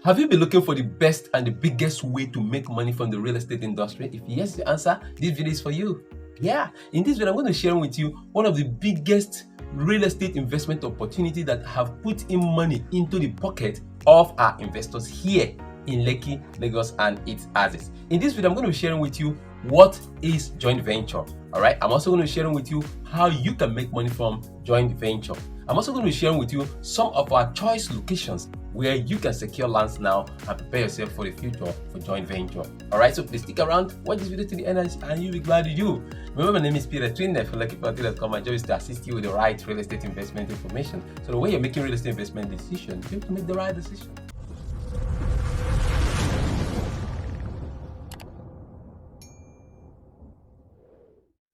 Have you been looking for the best and the biggest way to make money from the real estate industry? If yes, the answer, this video is for you. Yeah, in this video, I'm going to share with you one of the biggest real estate investment opportunity that have put in money into the pocket of our investors here in Lekki, Lagos, and its axis. In this video, I'm going to be sharing with you what is joint venture. All right. I'm also going to be sharing with you how you can make money from joint venture. I'm also going to be sharing with you some of our choice locations where you can secure lands now and prepare yourself for the future for joint venture. All right. So please stick around, watch this video to the end, and you'll be glad you do. Remember, my name is Peter Twinner from LekkiProperty.com. My job is to assist you with the right real estate investment information. So the way you're making real estate investment decisions, you have to make the right decision.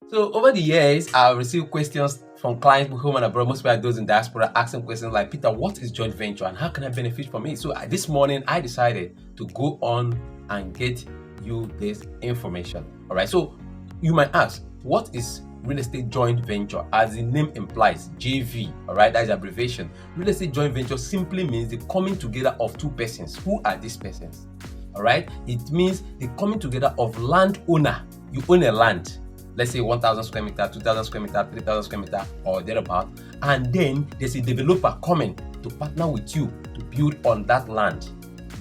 So over the years, I've received questions from clients home and abroad, most of those in diaspora, asking questions like, Peter, what is joint venture and how can I benefit from it? So this morning, I decided to go on and get you this information. All right. So you might ask, what is real estate joint venture? As the name implies, JV. All right. That is abbreviation. Real estate joint venture simply means the coming together of two persons. Who are these persons? All right. It means the coming together of landowner. You own a land. Let's say 1,000 square meter, 2,000 square meter, 3,000 square meter, or thereabout. And then there's a developer coming to partner with you to build on that land.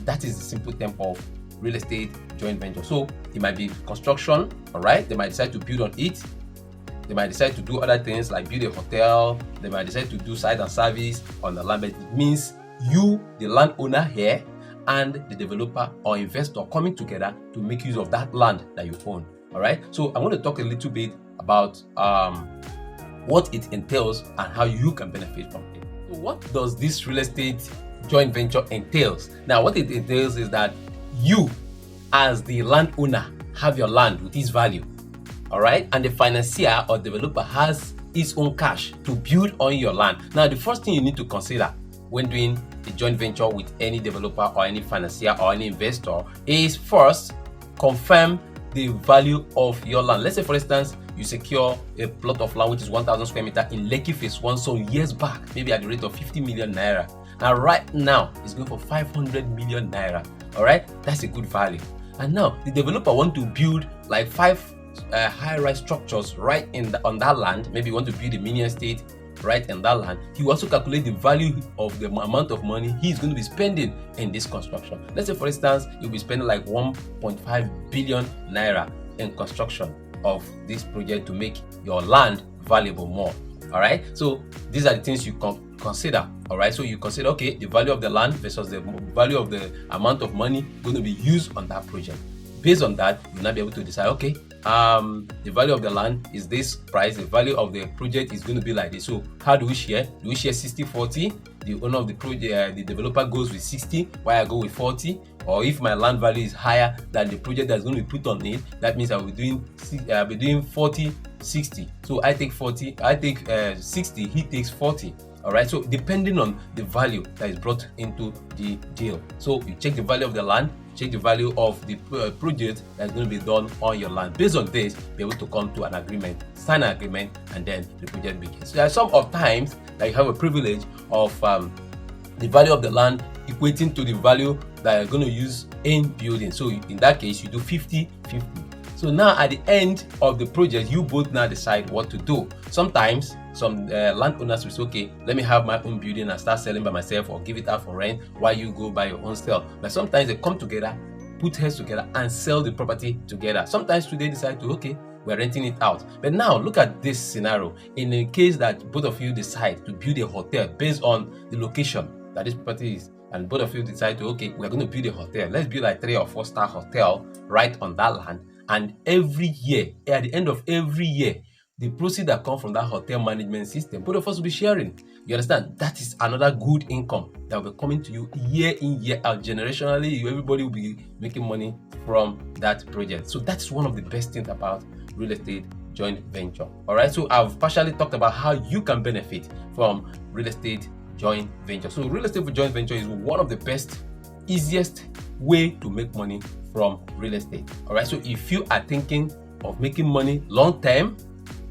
That is the simple term of real estate joint venture. So it might be construction, all right? They might decide to build on it. They might decide to do other things like build a hotel. They might decide to do site and service on the land. But it means you, the landowner here, and the developer or investor coming together to make use of that land that you own. All right, so I want to talk a little bit about what it entails and how you can benefit from it. So what does this real estate joint venture entails? Now, what it entails is that you, as the landowner, have your land with its value, all right, and the financier or developer has its own cash to build on your land. Now, the first thing you need to consider when doing a joint venture with any developer or any financier or any investor is first confirm the value of your land. Let's say, for instance, you secure a plot of land which is 1,000 square meter in Lekki Phase 1 some years back, maybe at the rate of 50 million naira. Now, right now, it's going for 500 million naira. All right, that's a good value. And now, the developer want to build like 5 high-rise structures right on that land. Maybe you want to build a mini estate right in that land. He will also calculate the value of the amount of money he's going to be spending in this construction. Let's say, for instance, you'll be spending like 1.5 billion naira in construction of this project to make your land valuable more. All right, so these are the things you can consider. All right, so you consider, okay, the value of the land versus the value of the amount of money going to be used on that project. Based on that, you'll now be able to decide, okay, the value of the land is this price, the value of the project is going to be like this. So how do we share? Do we share 60-40? The owner of the project, the developer goes with 60, while I go with 40. Or if my land value is higher than the project that's going to be put on it, that means I'll be doing 40-60. So I take 40, I take 60, he takes 40. All right, so depending on the value that is brought into the deal. So you check the value of the land, check the value of the project that's going to be done on your land. Based on this, be able to come to an agreement, sign an agreement, and then the project begins. So there are some of times that you have a privilege of the value of the land equating to the value that you're going to use in building. So in that case, you do 50-50. So now at the end of the project, you both now decide what to do. Sometimes some landowners will say, okay, let me have my own building and start selling by myself or give it out for rent while you go buy your own sale. But sometimes they come together, put heads together and sell the property together. Sometimes they decide to, okay, we're renting it out. But now look at this scenario. In the case that both of you decide to build a hotel based on the location that this property is, and both of you decide to, okay, we're going to build a hotel. Let's build a 3 or 4 star hotel right on that land. And every year, at the end of every year, the proceeds that come from that hotel management system, both of us will be sharing. You understand? That is another good income that will be coming to you year in, year out. Generationally, everybody will be making money from that project. So that's one of the best things about real estate joint venture. All right. So I've partially talked about how you can benefit from real estate joint venture. So real estate joint venture is one of the best, easiest way to make money from real estate. All right. So if you are thinking of making money long term,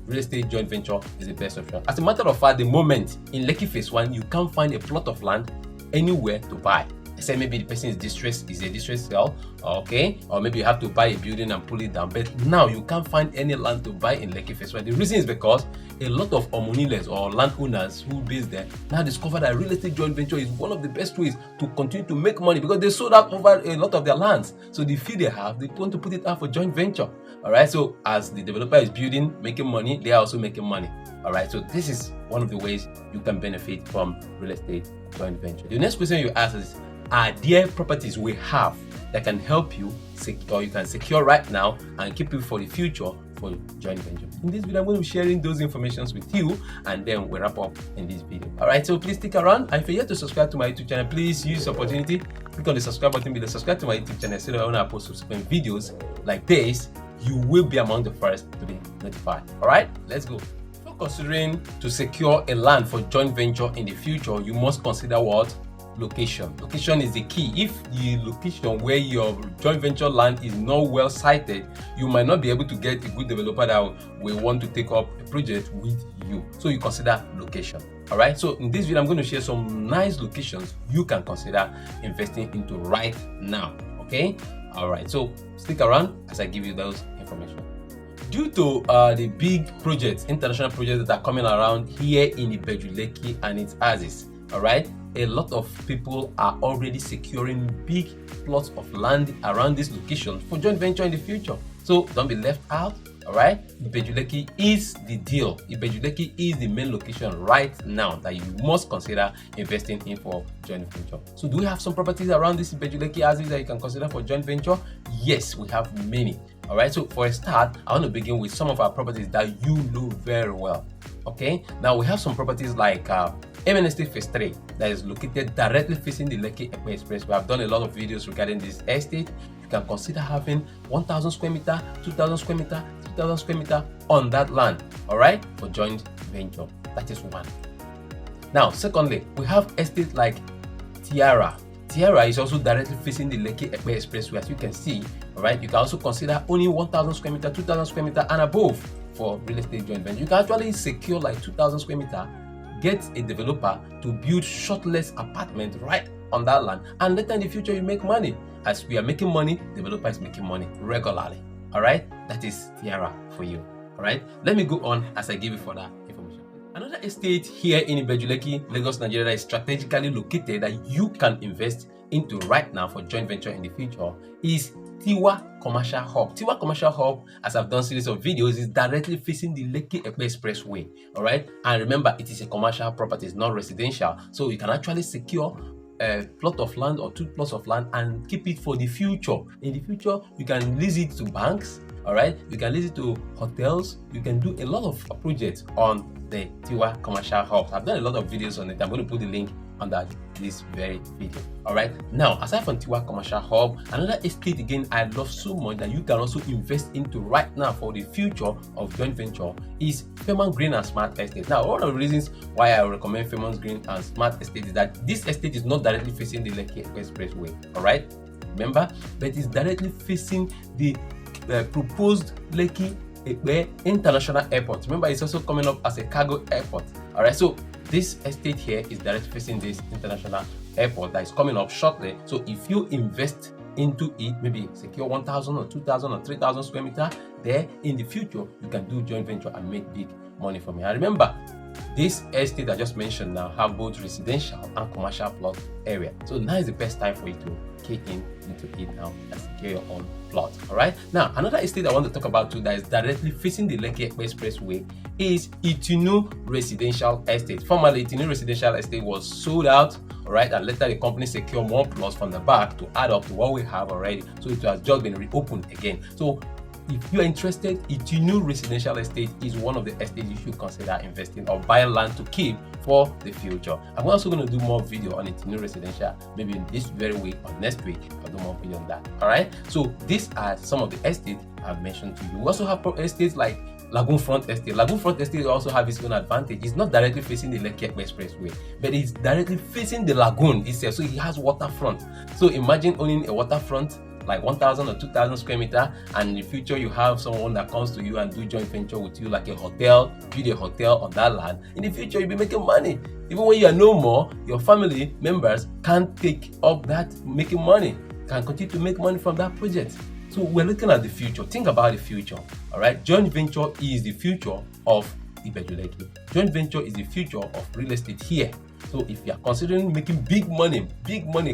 real estate joint venture is the best option. As a matter of fact, the moment in Lekki Phase 1, you can't find a plot of land anywhere to buy. Say maybe the person is a distressed sale, okay, or maybe you have to buy a building and pull it down, but now you can't find any land to buy in Lekki First. The reason is because a lot of omuniles or landowners who base there now discover that real estate joint venture is one of the best ways to continue to make money, because they sold out over a lot of their lands. So the fee they have, they want to put it out for joint venture. All right, so as the developer is building, making money, they are also making money. All right, so this is one of the ways you can benefit from real estate joint venture. The next question you ask is, are there properties we have that can help you secure, you can secure right now and keep it for the future for joint venture? In this video, I'm going to be sharing those informations with you, and then we'll wrap up in this video. All right, so please stick around. And if you're yet to subscribe to my YouTube channel, please use this opportunity, click on the subscribe button below, subscribe to my YouTube channel so that when I post subsequent videos like this, you will be among the first to be notified. All right, let's go. Before considering to secure a land for joint venture in the future, you must consider what? Location. Location is the key. If the location where your joint venture land is not well sited, you might not be able to get a good developer that will want to take up a project with you. So you consider location. All right, so in this video I'm going to share some nice locations you can consider investing into right now. Okay, all right, so stick around as I give you those information. Due to the big projects, international projects that are coming around here in ibeju-lekki and its axis, all right, a lot of people are already securing big plots of land around this location for joint venture in the future. So don't be left out. All right, ibeju-lekki is the deal. Ibeju-lekki is the main location right now that you must consider investing in for joint venture. So do we have some properties around this ibeju-lekki axis that you can consider for joint venture? Yes, we have many. All right, so for a start, I want to begin with some of our properties that you know very well. Okay, now we have some properties like MN Estate Phase 3 that is located directly facing the Lekki-Epe Express. We have done a lot of videos regarding this estate. You can consider having 1,000 square meter, 2,000 square meter, 3,000 square meter on that land, all right, for joint venture. That is one. Now, secondly, we have estates like Tiara. Tiara is also directly facing the Lekki-Epe Expressway, as you can see. All right, you can also consider owning 1,000 square meter, 2,000 square meter, and above for real estate joint venture. You can actually secure like 2,000 square meter, get a developer to build shortless apartment right on that land, and later in the future you make money. As we are making money, developer is making money regularly. All right, that is Tiara for you. All right, let me go on as I give you further information. Another estate here in ibeju-lekki, Lagos, Nigeria, that is strategically located that you can invest into right now for joint venture in the future is Tiwa Commercial Hub. Tiwa Commercial Hub, as I've done series of videos, is directly facing the Lekki-Epe Expressway. All right, and remember, it is a commercial property, it's not residential, so you can actually secure a plot of land or 2 plots of land and keep it for the future. In the future, you can lease it to banks. All right, you can lease it to hotels. You can do a lot of projects on the Tiwa Commercial Hub. I've done a lot of videos on it. I'm going to put the link under this very video. All right, now aside from Tiwa Commercial Hub, another estate again I love so much that you can also invest into right now for the future of joint venture is Fairmont Green and Smart Estate. Now, one of the reasons why I recommend Fairmont Green and Smart Estate is that this estate is not directly facing the Lekki Expressway. All right, remember, but it's directly facing the proposed Lekki-Epe International Airport. Remember, it's also coming up as a cargo airport. All right, so this estate here is directly facing this international airport that is coming up shortly. So if you invest into it, maybe secure 1,000 or 2,000 or 3,000 square meter, there in the future you can do joint venture and make big money from it. And remember, this estate I just mentioned now have both residential and commercial plot area. So now is the best time for you to kick into it now and secure your own plot. All right, now another estate I want to talk about too that is directly facing the Lekki Expressway is Itunu Residential Estate. Formerly, Itunu Residential Estate was sold out. All right, and later the company secured more plots from the back to add up to what we have already. So it has just been reopened again. So if you are interested, Itunu Residential Estate is one of the estates you should consider investing or buying land to keep for the future. I'm also going to do more video on Itunu Residential maybe in this very week or next week. I'll do more video on that. All right, so these are some of the estates I've mentioned to you. We also have estates like Lagoon Front Estate. Lagoon Front Estate also have its own advantage. It's not directly facing the Lekki Expressway, but it's directly facing the lagoon itself. So it has waterfront. So imagine owning a waterfront like 1,000 or 2,000 square meter, and in the future you have someone that comes to you and do joint venture with you, like a hotel, build a hotel on that land, in the future you'll be making money. Even when you are no more, your family members can take up that making money, can continue to make money from that project. So we're looking at the future. Think about the future. All right, joint venture is the future of ibeju-lekki. Joint venture is the future of real estate here. So if you are considering making big money,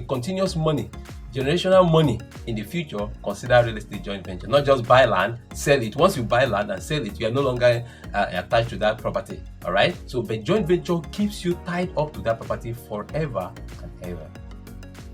continuous money, generational money in the future, consider real estate joint venture. Not just buy land, sell it. Once you buy land and sell it, you are no longer attached to that property. All right. So but joint venture keeps you tied up to that property forever and ever.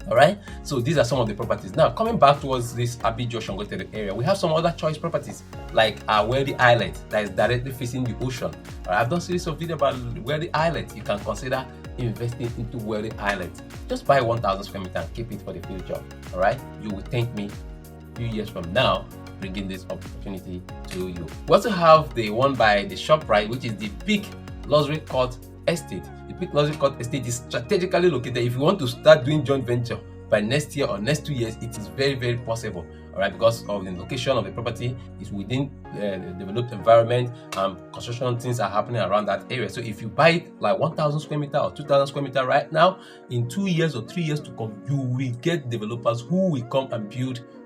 All right, so these are some of the properties. Now coming back towards this ibeju-lekki area, we have some other choice properties like our wealthy islet that is directly facing the ocean. All right, I've done series of videos about wealthy islet. You can consider investing into wealthy islet. Just buy 1,000 square meter and keep it for the future. All right, you will thank me a few years from now bringing this opportunity to you. We also have the one by the ShopRite, which is the Peak Luxury Court Estate. The Peak Luxury Court Estate is strategically located. If you want to start doing joint venture by next year or next 2 years, it is very, very possible. All right, because of the location of the property is within the developed environment, construction things are happening around that area. So if you buy it like 1,000 square meter or 2,000 square meter right now, in 2 years or 3 years to come, you will get developers who will come and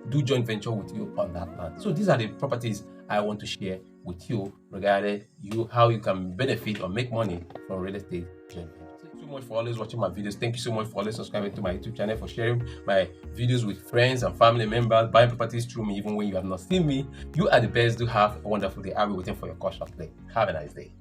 do joint venture with you on that land. So these are the properties I want to share with you regarding how you can benefit or make money from real estate joint venture. Thank you so much for always watching my videos. Thank you so much for always subscribing to my YouTube channel, for sharing my videos with friends and family members, buying properties through me even when you have not seen me. You are the best. Do have a wonderful day. I'll be waiting for your call shortly. Have a nice day.